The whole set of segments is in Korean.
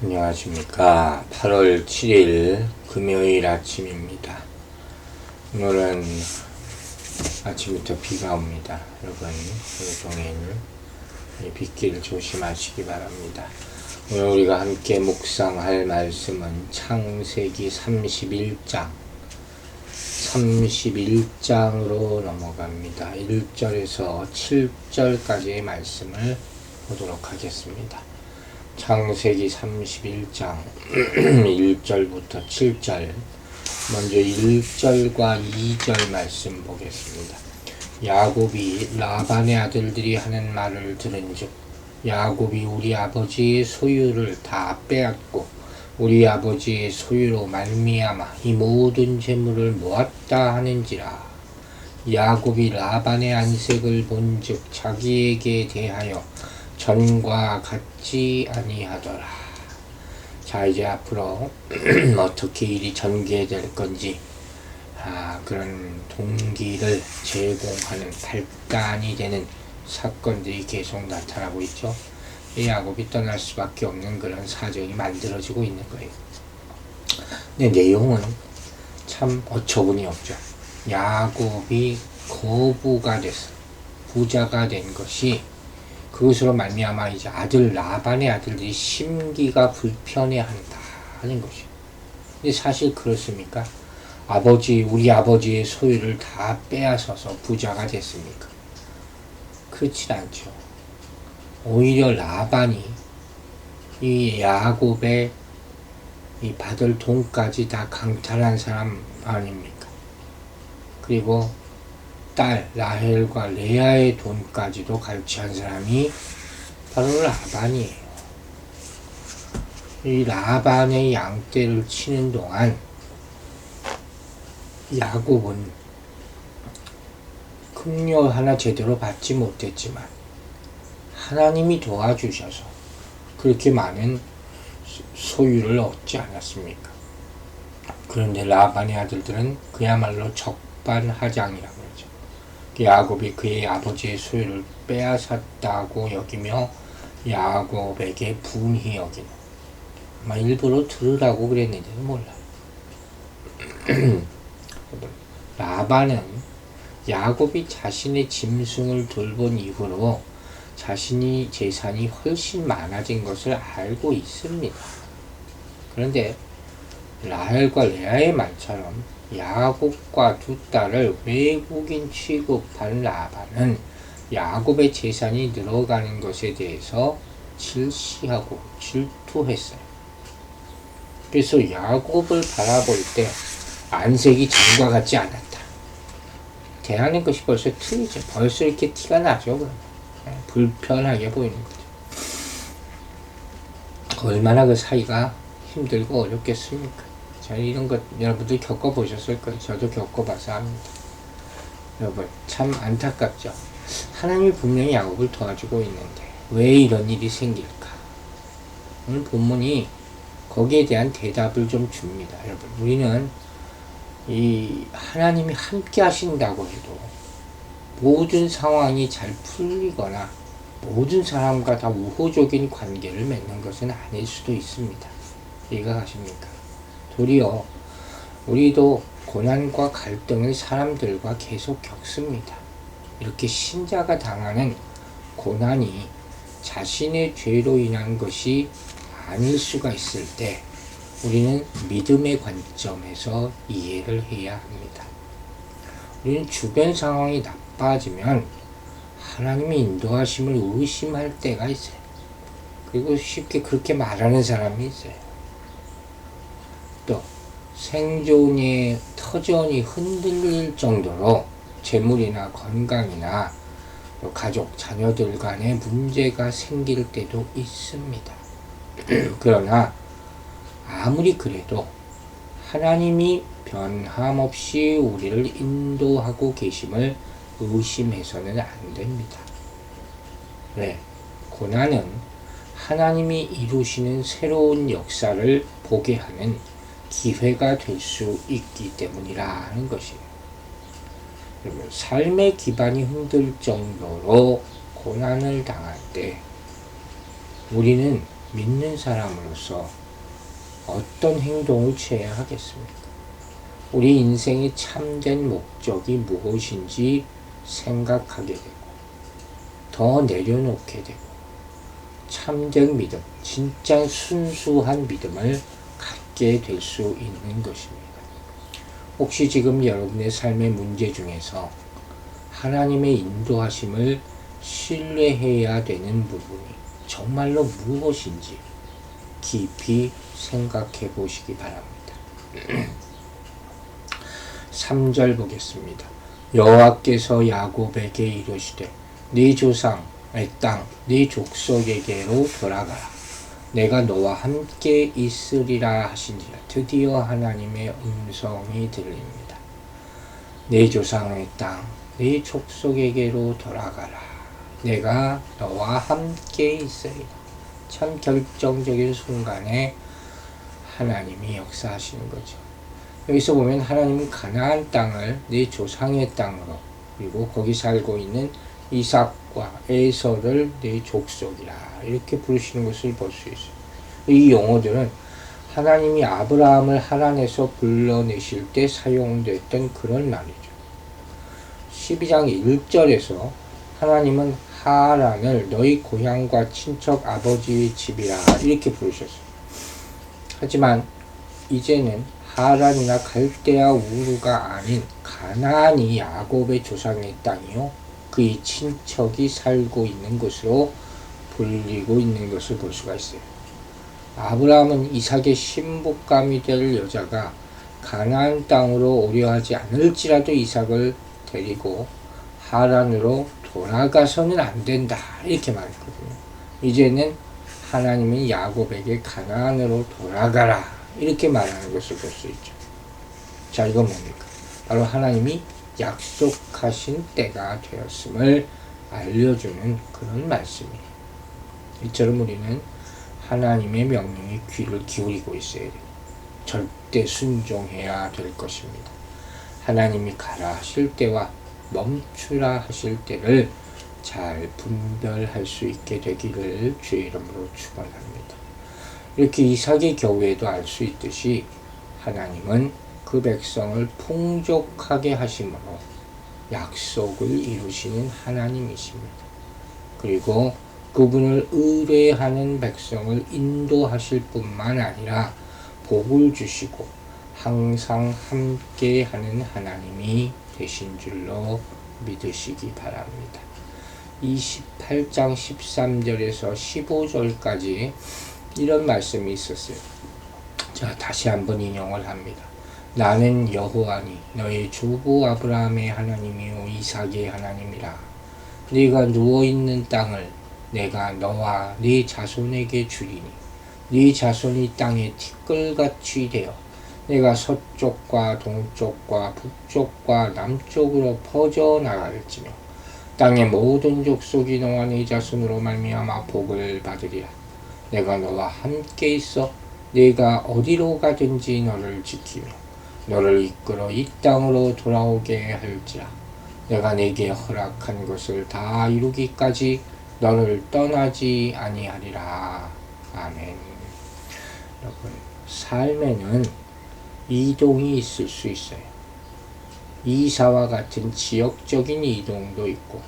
안녕하십니까. 8월 7일 금요일 아침입니다. 오늘은 아침부터 비가 옵니다. 여러분, 동행 빗길 조심하시기 바랍니다. 오늘 우리가 함께 묵상할 말씀은 창세기 31장으로 넘어갑니다. 1절에서 7절까지의 말씀을 보도록 하겠습니다. 창세기 31장 1절부터 7절, 먼저 1절과 2절 말씀 보겠습니다. 야곱이 라반의 아들들이 하는 말을 들은즉 야곱이 우리 아버지의 소유를 다 빼앗고 우리 아버지의 소유로 말미암아 이 모든 재물을 모았다 하는지라. 야곱이 라반의 안색을 본즉 자기에게 대하여 전과 같지 아니하더라. 자, 이제 앞으로 어떻게 일이 전개될 건지 그런 동기를 제공하는 발단이 되는 사건들이 계속 나타나고 있죠. 이 야곱이 떠날 수밖에 없는 그런 사정이 만들어지고 있는 거예요. 근데 내용은 참 어처구니 없죠. 야곱이 거부가 돼서 부자가 된 것이 그것으로 말미암아 이제 라반의 아들들이 심기가 불편해한다 하는 것이에요. 근데 사실 그렇습니까? 우리 아버지의 소유를 다 빼앗아서 부자가 됐습니까? 그렇진 않죠. 오히려 라반이 이 야곱의 이 받을 돈까지 다 강탈한 사람 아닙니까? 그리고 딸 라헬과 레아의 돈까지도 갈취한 사람이 바로 라반이에요. 이 라반의 양떼를 치는 동안 야곱은 긍휼 하나 제대로 받지 못했지만 하나님이 도와주셔서 그렇게 많은 소유를 얻지 않았습니까? 그런데 라반의 아들들은 그야말로 적반하장이라고 그러죠. 야곱이 그의 아버지의 소유를 빼앗았다고 여기며 야곱에게 분히 여기는, 아마 일부러 들으라고 그랬는지는 몰라요. 라반은 야곱이 자신의 짐승을 돌본 이후로 자신이 재산이 훨씬 많아진 것을 알고 있습니다. 그런데 라헬과 레아의 말처럼 야곱과 두 딸을 외국인 취급한 라반은 야곱의 재산이 늘어가는 것에 대해서 질시하고 질투했어요. 그래서 야곱을 바라볼 때 안색이 전과 같지 않았다. 대하는 것이 벌써 틀리죠. 벌써 이렇게 티가 나죠. 그러면. 불편하게 보이는 거죠. 얼마나 그 사이가 힘들고 어렵겠습니까? 자, 이런 것 여러분들 겪어보셨을 거예요. 저도 겪어봐서 합니다. 여러분, 참 안타깝죠. 하나님이 분명히 야곱을 도와주고 있는데 왜 이런 일이 생길까? 오늘 본문이 거기에 대한 대답을 좀 줍니다. 여러분, 우리는 이 하나님이 함께 하신다고 해도 모든 상황이 잘 풀리거나 모든 사람과 다 우호적인 관계를 맺는 것은 아닐 수도 있습니다. 이해가 가십니까? 도리어 우리도 고난과 갈등을 사람들과 계속 겪습니다. 이렇게 신자가 당하는 고난이 자신의 죄로 인한 것이 아닐 수가 있을 때 우리는 믿음의 관점에서 이해를 해야 합니다. 우리는 주변 상황이 나빠지면 하나님의 인도하심을 의심할 때가 있어요. 그리고 쉽게 그렇게 말하는 사람이 있어요. 또 생존의 터전이 흔들릴 정도로 재물이나 건강이나 또 가족, 자녀들 간에 문제가 생길 때도 있습니다. 그러나 아무리 그래도 하나님이 변함없이 우리를 인도하고 계심을 의심해서는 안 됩니다. 왜? 고난은 하나님이 이루시는 새로운 역사를 보게 하는 기회가 될 수 있기 때문이라는 것이에요. 그러면 삶의 기반이 흔들 정도로 고난을 당할 때 우리는 믿는 사람으로서 어떤 행동을 취해야 하겠습니까? 우리 인생의 참된 목적이 무엇인지 생각하게 되고 더 내려놓게 되고 참된 믿음, 진짜 순수한 믿음을 갖게 될 수 있는 것입니다. 혹시 지금 여러분의 삶의 문제 중에서 하나님의 인도하심을 신뢰해야 되는 부분이 정말로 무엇인지 깊이 생각해 보시기 바랍니다. 3절 보겠습니다. 여호와께서 야곱에게 이르시되 네 조상의 땅, 네 족속에게로 돌아가라. 내가 너와 함께 있으리라 하신지라. 드디어 하나님의 음성이 들립니다. 네 조상의 땅, 네 족속에게로 돌아가라. 내가 너와 함께 있으리라. 참 결정적인 순간에 하나님이 역사하시는 거죠. 여기서 보면 하나님은 가나안 땅을 네 조상의 땅으로, 그리고 거기 살고 있는 이삭과 에서를 네 족속이라 이렇게 부르시는 것을 볼 수 있어요. 이 용어들은 하나님이 아브라함을 하란에서 불러내실 때 사용됐던 그런 말이죠. 12장 1절에서 하나님은 하란을 너희 고향과 친척 아버지의 집이라 이렇게 부르셨어요. 하지만 이제는 하란이나 갈대아 우르가 아닌 가나안이 야곱의 조상의 땅이요 그의 친척이 살고 있는 곳으로 불리고 있는 것을 볼 수가 있어요. 아브라함은 이삭의 신부감이 될 여자가 가나안 땅으로 오려 하지 않을지라도 이삭을 데리고 하란으로 돌아가서는 안 된다 이렇게 말했거든요. 이제는 하나님은 야곱에게 가나안으로 돌아가라 이렇게 말하는 것을 볼 수 있죠. 자, 이건 뭡니까? 바로 하나님이 약속하신 때가 되었음을 알려주는 그런 말씀이에요. 이처럼 우리는 하나님의 명령에 귀를 기울이고 있어야 돼요. 절대 순종해야 될 것입니다. 하나님이 가라 하실 때와 멈추라 하실 때를 잘 분별할 수 있게 되기를 주의 이름으로 축원합니다. 이렇게 이삭의 경우에도 알 수 있듯이 하나님은 그 백성을 풍족하게 하심으로 약속을 이루시는 하나님이십니다. 그리고 그분을 의뢰하는 백성을 인도하실 뿐만 아니라 복을 주시고 항상 함께하는 하나님이 되신 줄로 믿으시기 바랍니다. 28장 13절에서 15절까지 이런 말씀이 있었어요. 자, 다시 한번 인용을 합니다. 나는 여호와니 너의 주부 아브라함의 하나님이요 이삭의 하나님이라. 네가 누워있는 땅을 내가 너와 네 자손에게 주리니 네 자손이 땅에 티끌같이 되어 내가 서쪽과 동쪽과 북쪽과 남쪽으로 퍼져나갈지며 땅의 모든 족속이 너와 네 자손으로 말미암아 복을 받으리라. 내가 너와 함께 있어 네가 어디로 가든지 너를 지키며 너를 이끌어 이 땅으로 돌아오게 할지라. 내가 네게 허락한 것을 다 이루기까지 너를 떠나지 아니하리라. 아멘. 여러분, 삶에는 이동이 있을 수 있어요. 이사와 같은 지역적인 이동도 있고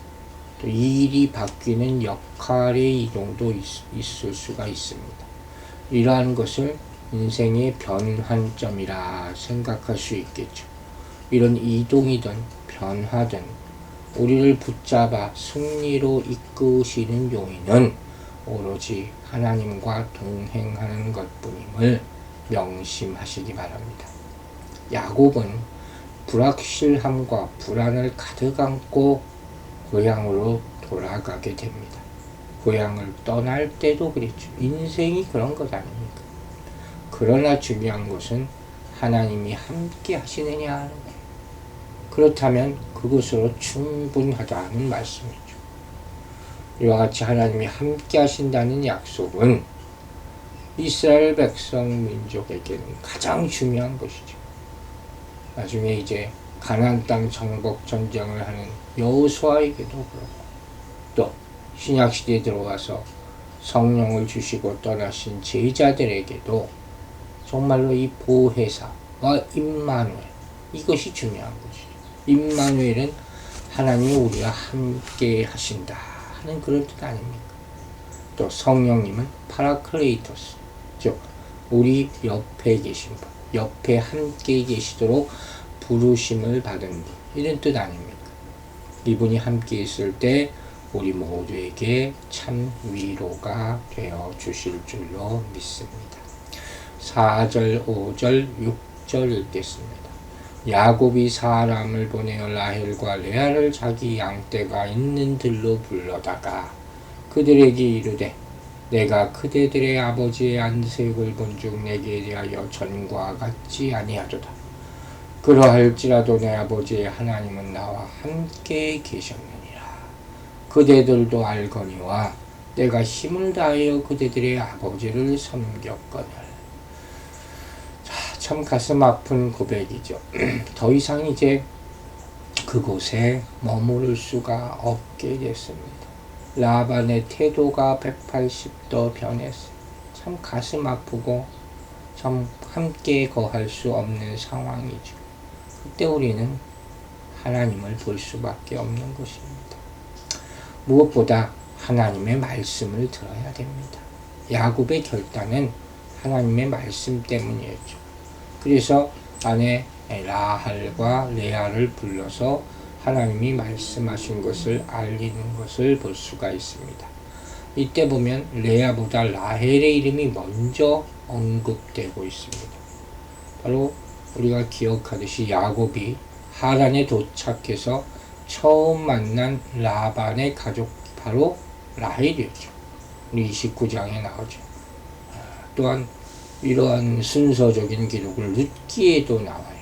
또 일이 바뀌는 역할의 이동도 있을 수가 있습니다. 이러한 것을 인생의 변환점이라 생각할 수 있겠죠. 이런 이동이든 변화든 우리를 붙잡아 승리로 이끄시는 요인은 오로지 하나님과 동행하는 것뿐임을 명심하시기 바랍니다. 야곱은 불확실함과 불안을 가득 안고 고향으로 돌아가게 됩니다. 고향을 떠날 때도 그랬죠. 인생이 그런 것 아닙니까? 그러나 중요한 것은 하나님이 함께 하시느냐 하는 거예요. 그렇다면 그것으로 충분하다는 말씀이죠. 이와 같이 하나님이 함께 하신다는 약속은 이스라엘 백성 민족에게는 가장 중요한 것이죠. 나중에 이제 가나안 땅 정복 전쟁을 하는 여호수아에게도 그렇고 또 신약 시대에 들어와서 성령을 주시고 떠나신 제자들에게도 정말로 이 보혜사와 임마누엘, 이것이 중요한 것이죠. 임마누엘은 하나님이 우리와 함께 하신다 하는 그런 뜻 아닙니까? 또 성령님은 파라클레이토스, 즉 우리 옆에 계신 분, 옆에 함께 계시도록 부르심을 받은 분, 이런 뜻 아닙니까? 이분이 함께 있을 때 우리 모두에게 참 위로가 되어 주실 줄로 믿습니다. 4절, 5절, 6절 읽겠습니다. 야곱이 사람을 보내어 라헬과 레아를 자기 양떼가 있는 들로 불러다가 그들에게 이르되 내가 그대들의 아버지의 안색을 본즉 내게 대하여 전과 같지 아니하도다. 그러할지라도 내 아버지의 하나님은 나와 함께 계셨느니라. 그대들도 알거니와 내가 힘을 다하여 그대들의 아버지를 섬겼거늘. 자, 참 가슴 아픈 고백이죠. 더 이상 이제 그곳에 머무를 수가 없게 됐습니다. 라반의 태도가 180도 변했어요. 참 가슴 아프고 참 함께 거할 수 없는 상황이죠. 그때 우리는 하나님을 볼 수밖에 없는 것입니다. 무엇보다 하나님의 말씀을 들어야 됩니다. 야곱의 결단은 하나님의 말씀 때문이었죠. 그래서 아내 라할과 레아를 불러서 하나님이 말씀하신 것을 알리는 것을 볼 수가 있습니다. 이때 보면 레아보다 라헬의 이름이 먼저 언급되고 있습니다. 바로 우리가 기억하듯이 야곱이 하란에 도착해서 처음 만난 라반의 가족 바로 라헬이었죠. 우리 29장에 나오죠. 또한 이러한 순서적인 기록을 룻기에도 나와요.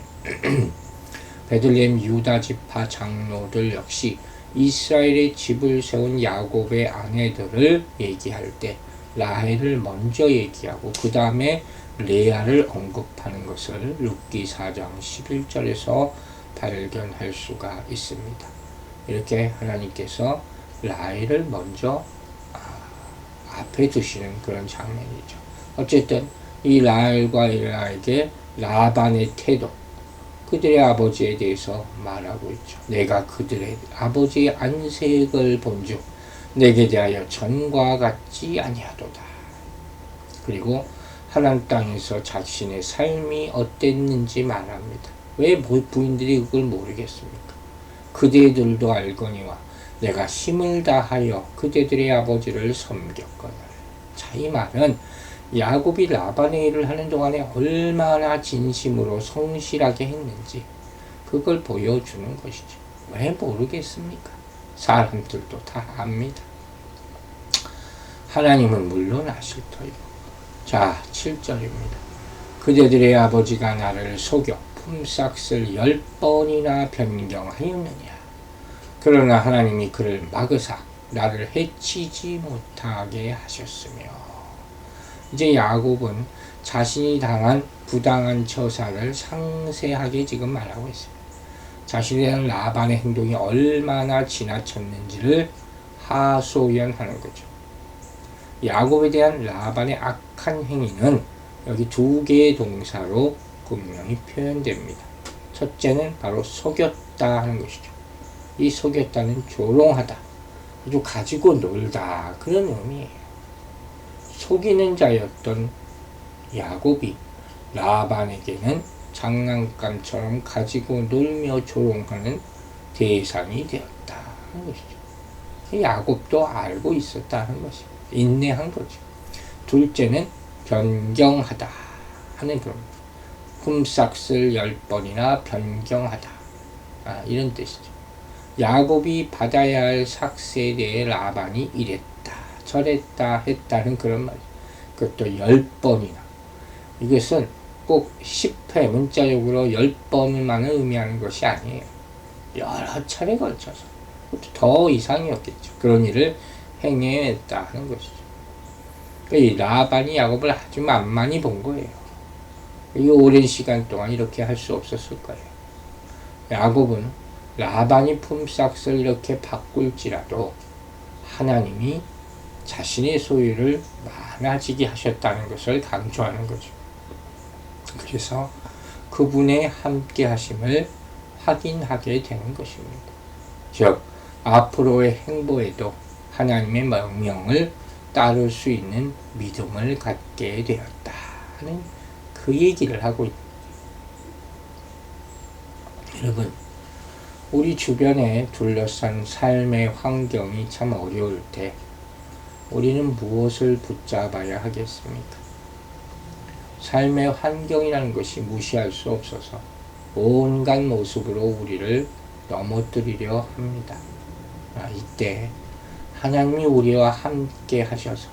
베들레헴 유다 지파 장로들 역시 이스라엘의 집을 세운 야곱의 아내들을 얘기할 때 라헬을 먼저 얘기하고 그 다음에 레아를 언급하는 것을 룻기 4장 11절에서 발견할 수가 있습니다. 이렇게 하나님께서 라헬을 먼저 앞에 두시는 그런 장면이죠. 어쨌든 이 라헬과 레아에게 라반의 태도, 그들의 아버지에 대해서 말하고 있죠. 내가 그들의 아버지의 안색을 본즉 내게 대하여 전과 같지 아니하도다. 그리고 하란 땅에서 자신의 삶이 어땠는지 말합니다. 왜 부인들이 그걸 모르겠습니까? 그대들도 알거니와 내가 힘을 다하여 그대들의 아버지를 섬겼거늘. 자, 이 말은 야곱이 라반의 일을 하는 동안에 얼마나 진심으로 성실하게 했는지 그걸 보여주는 것이죠. 왜 모르겠습니까? 사람들도 다 압니다. 하나님은 물론 아실 터이고. 자, 7절입니다. 그대들의 아버지가 나를 속여 품삯을 10번이나 변경하였느냐. 그러나 하나님이 그를 막으사 나를 해치지 못하게 하셨으며. 이제 야곱은 자신이 당한 부당한 처사를 상세하게 지금 말하고 있습니다. 자신에 대한 라반의 행동이 얼마나 지나쳤는지를 하소연하는 거죠. 야곱에 대한 라반의 악한 행위는 여기 두 개의 동사로 분명히 표현됩니다. 첫째는 바로 속였다 하는 것이죠. 이 속였다는 조롱하다, 아주 가지고 놀다, 그런 의미예요. 속이는 자였던 야곱이 라반에게는 장난감처럼 가지고 놀며 조롱하는 대상이 되었다 하는 것이죠. 야곱도 알고 있었다는 것이죠. 인내한 거죠. 둘째는 변경하다 하는 그런 품삯을 10번이나 변경하다, 이런 뜻이죠. 야곱이 받아야 할 삭세에 대해 라반이 이랬다 저랬다 했다는 그런 말이죠. 그것도 10번이나. 이것은 꼭 10회 문자적으로 10번만을 의미하는 것이 아니에요. 여러 차례 걸쳐서 더 이상이었겠죠. 그런 일을 행해냈다 하는 것이죠. 이 라반이 야곱을 아주 만만히 본 거예요. 이 오랜 시간 동안 이렇게 할 수 없었을 거예요. 야곱은 라반이 품삯을 이렇게 바꿀지라도 하나님이 자신의 소유를 많아지게 하셨다는 것을 강조하는 거죠. 그래서 그분의 함께 하심을 확인하게 되는 것입니다. 즉, 앞으로의 행보에도 하나님의 명령을 따를 수 있는 믿음을 갖게 되었다는 그 얘기를 하고 있습니다. 여러분, 우리 주변에 둘러싼 삶의 환경이 참 어려울 때 우리는 무엇을 붙잡아야 하겠습니까? 삶의 환경이라는 것이 무시할 수 없어서 온갖 모습으로 우리를 넘어뜨리려 합니다. 이때 하나님이 우리와 함께 하셔서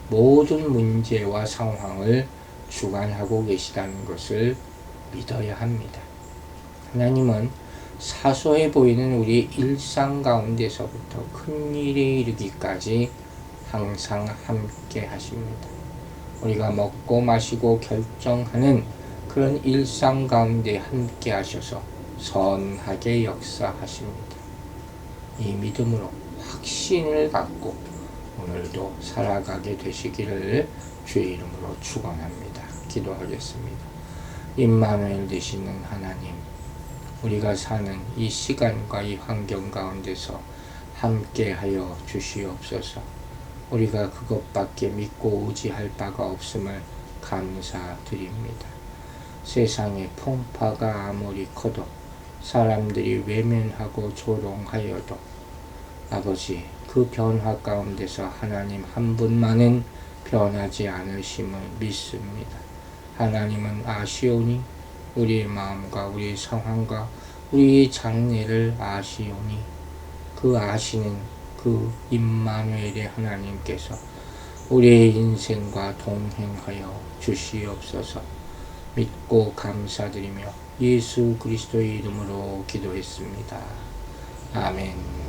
모든 문제와 상황을 주관하고 계시다는 것을 믿어야 합니다. 하나님은 사소해 보이는 우리 일상 가운데서부터 큰 일에 이르기까지 항상 함께 하십니다. 우리가 먹고 마시고 결정하는 그런 일상 가운데 함께 하셔서 선하게 역사하십니다. 이 믿음으로 확신을 갖고 오늘도 살아가게 되시기를 주의 이름으로 축원합니다. 기도하겠습니다. 임마누엘 되시는 하나님, 우리가 사는 이 시간과 이 환경 가운데서 함께하여 주시옵소서. 우리가 그것밖에 믿고 의지할 바가 없음을 감사드립니다. 세상의 풍파가 아무리 커도 사람들이 외면하고 조롱하여도 아버지, 그 변화 가운데서 하나님 한 분만은 변하지 않으심을 믿습니다. 하나님은 아시오니 우리의 마음과 우리의 상황과 우리의 장래를 아시오니 그 아시는 그 임마누엘의 하나님께서 우리의 인생과 동행하여 주시옵소서. 믿고 감사드리며 예수 그리스도의 이름으로 기도했습니다. 아멘.